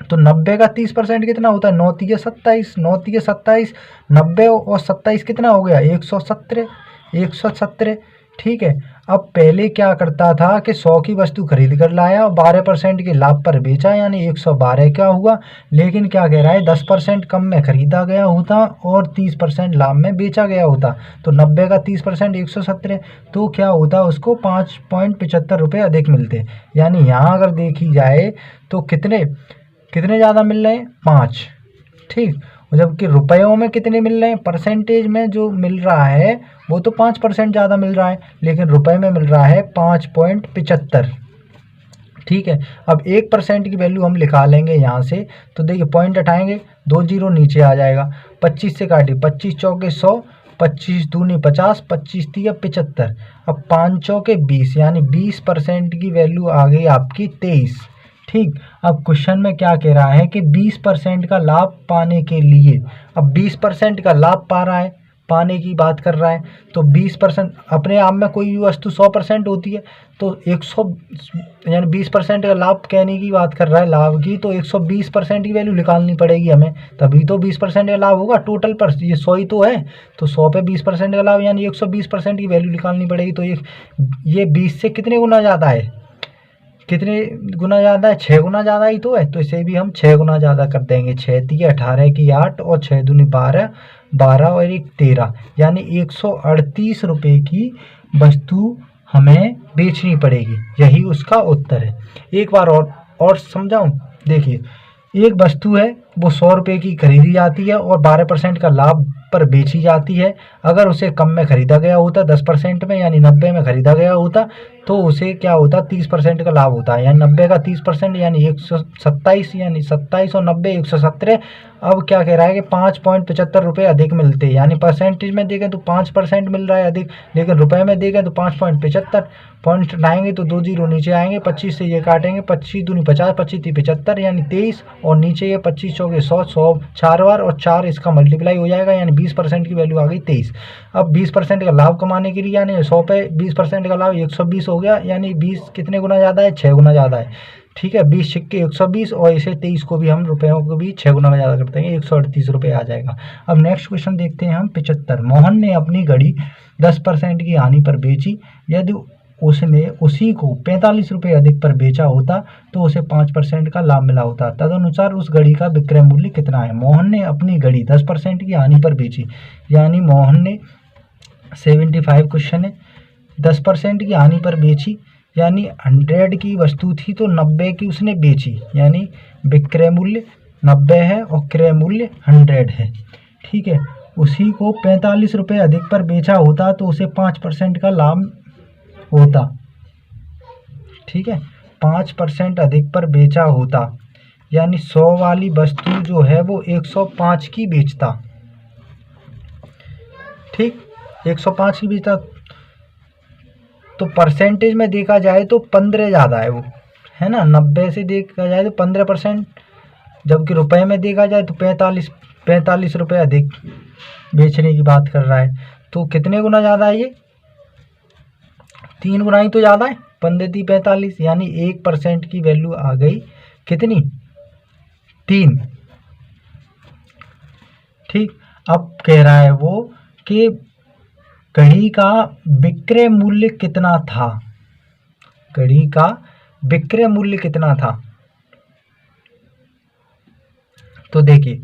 तो 90 का 30% कितना होता है, 9 तिये 27, 9 तिये 27, 90 और 27 कितना हो गया, 117, 117। ठीक है, अब पहले क्या करता था कि 100 की वस्तु खरीद कर लाया और 12% के लाभ पर बेचा, यानी 112 क्या हुआ। लेकिन क्या कह रहा है, 10% कम में खरीदा गया होता और 30% लाभ में बेचा गया होता, तो 90 का 30% 117, तो क्या होता, उसको 5.75 रुपये अधिक मिलते। यानी यहाँ अगर देखी जाए तो कितने कितने ज़्यादा मिल रहे हैं, 5। ठीक, और जबकि रुपयों में कितने मिल रहे हैं, परसेंटेज में जो मिल रहा है वो तो 5% ज़्यादा मिल रहा है, लेकिन रुपए में मिल रहा है 5.75। ठीक है, अब 1% की वैल्यू हम निकाल लेंगे यहाँ से, तो देखिए पॉइंट हटाएंगे, 2 जीरो नीचे आ जाएगा, 25 से काटिए, 25 चौके 100, 25 दूनी 50, 25 तिया 75, अब 5 चौके 20, यानी 20% की वैल्यू आ गई आपकी 23। ठीक, अब क्वेश्चन में क्या कह रहा है कि 20% का लाभ पाने के लिए, अब 20% का लाभ पा रहा है, पाने की बात कर रहा है, तो 20% अपने आप में कोई भी वस्तु 100% होती है, तो 100 यानी 20% का लाभ कहने की बात कर रहा है लाभ की, तो 120% की वैल्यू निकालनी पड़ेगी हमें, तभी तो 20% का लाभ होगा टोटल पर, ये 100 ही तो है, तो 100 पे 20% का लाभ यानी 120% की वैल्यू निकालनी पड़ेगी। तो ये 20 से कितने गुना ज़्यादा है, कितने गुना ज़्यादा है, 6 गुना ज़्यादा ही तो है, तो इसे भी हम 6 गुना ज़्यादा कर देंगे। 6 तिया 18 की 8 और 6 दूनी 12, 12 और 1 13, यानी 138 रुपये की वस्तु हमें बेचनी पड़ेगी, यही उसका उत्तर है। एक बार और समझाऊं, देखिए एक वस्तु है वो 100 रुपये की खरीदी जाती है और 12% का लाभ पर बेची जाती है। अगर उसे कम में खरीदा गया होता, 10% में यानी 90 में खरीदा गया होता, तो उसे क्या होता, 30% का लाभ होता है, यानी 90 का 30% यानी 127, यानी 27 और 90 117। अब क्या कह रहा है कि 5.75 रुपये अधिक मिलते, यानी परसेंटेज में देखें तो 5% मिल रहा है अधिक, लेकिन रुपए में देखें तो 5.75। पॉइंट लाएंगे तो 2 जीरो नीचे आएंगे, 25 से ये काटेंगे, 25 दूनी 50, 25 ती 75, यानी 23, और नीचे ये 25 चौके 100, 100 4 बार और 4 इसका मल्टीप्लाई हो जाएगा, यानी 20% की वैल्यू आ गई 23। अब 20% का लाभ कमाने के लिए, यानी 100 पे 20% का लाभ 120 हो गया, यानी 20 कितने गुना ज़्यादा है, 6 गुना ज़्यादा है। ठीक है, 20 सिक्के 120, और इसे 23 को भी हम रुपयों को भी 6 गुना में ज़्यादा करते हैं, 138 रुपये आ जाएगा। अब नेक्स्ट क्वेश्चन देखते हैं हम 75। मोहन ने अपनी घड़ी 10% की हानि पर बेची, यदि उसने उसी को 45 रुपये अधिक पर बेचा होता तो उसे 5% का लाभ मिला होता, तदनुसार उस घड़ी का विक्रय मूल्य कितना है। मोहन ने अपनी घड़ी 10% की हानि पर बेची, यानी मोहन ने 75 क्वेश्चन है, 10% की हानि पर बेची, यानी 100 की वस्तु थी तो 90 की उसने बेची, यानी विक्रय मूल्य 90 है और क्रय मूल्य 100 है। ठीक है, उसी को 45 रुपये अधिक पर बेचा होता तो उसे 5% का लाभ होता। ठीक है, 5% अधिक पर बेचा होता, यानी 100 वाली वस्तु जो है वो 105 की बेचता। ठीक, 105 की बेचता, तो परसेंटेज में देखा जाए तो 15 ज़्यादा है वो, है ना, 90 से देखा जाए तो 15%, जबकि रुपए में देखा जाए तो 45 रुपये अधिक बेचने की बात कर रहा है। तो कितने गुना ज़्यादा है ये, 3 गुना ही तो ज़्यादा है, 15 × 45, यानी 1% की वैल्यू आ गई कितनी, 3। ठीक, अब कह रहा है वो कि घड़ी का विक्रय मूल्य कितना था, घड़ी का विक्रय मूल्य कितना था। तो देखिए,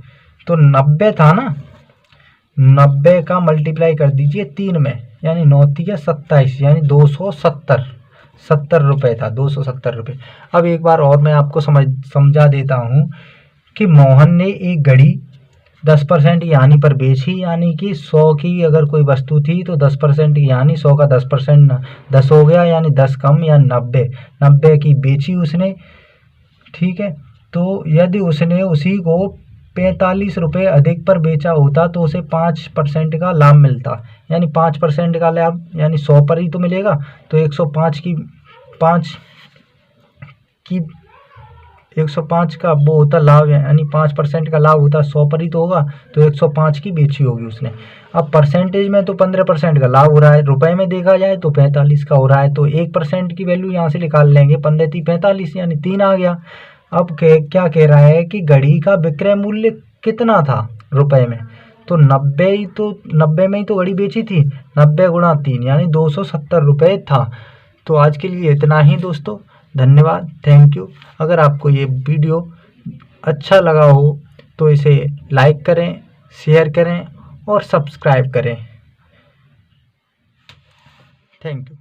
तो 90 था ना, 90 का मल्टीप्लाई कर दीजिए 3 में, यानी 9 तिया 27, यानी 270 रुपये था, 270 रुपये। अब एक बार और मैं आपको समझा देता हूँ कि मोहन ने एक घड़ी 10% की हानि पर बेची, यानी कि 100 की अगर कोई वस्तु थी तो 10% की हानि, 100 का 10% 10 हो गया, यानी 10 कम, यानी 90 की बेची उसने। ठीक है, तो यदि उसने उसी को 45 रुपये अधिक पर बेचा होता तो उसे 5% का लाभ मिलता, यानी 5% का लाभ, यानी 100 पर ही तो मिलेगा। तो 105 की 105 का वो होता लाभ, यानी 5% का लाभ होता, 100 पर ही तो होगा, तो 105 की बेची होगी उसने। अब परसेंटेज में तो 15% का लाभ हो रहा है, रुपए में देखा जाए तो 45 का हो रहा है, तो 1% की वैल्यू यहाँ से निकाल लेंगे, 15×3 = 45, यानी 3 आ गया। अब क्या कह रहा है कि घड़ी का विक्रय मूल्य कितना था रुपए में, तो 90 में ही तो घड़ी बेची थी, 90×3 यानी 270 रुपये था। तो आज के लिए इतना ही दोस्तों, धन्यवाद, थैंक यू। अगर आपको ये वीडियो अच्छा लगा हो तो इसे लाइक करें, शेयर करें और सब्सक्राइब करें। Thank you.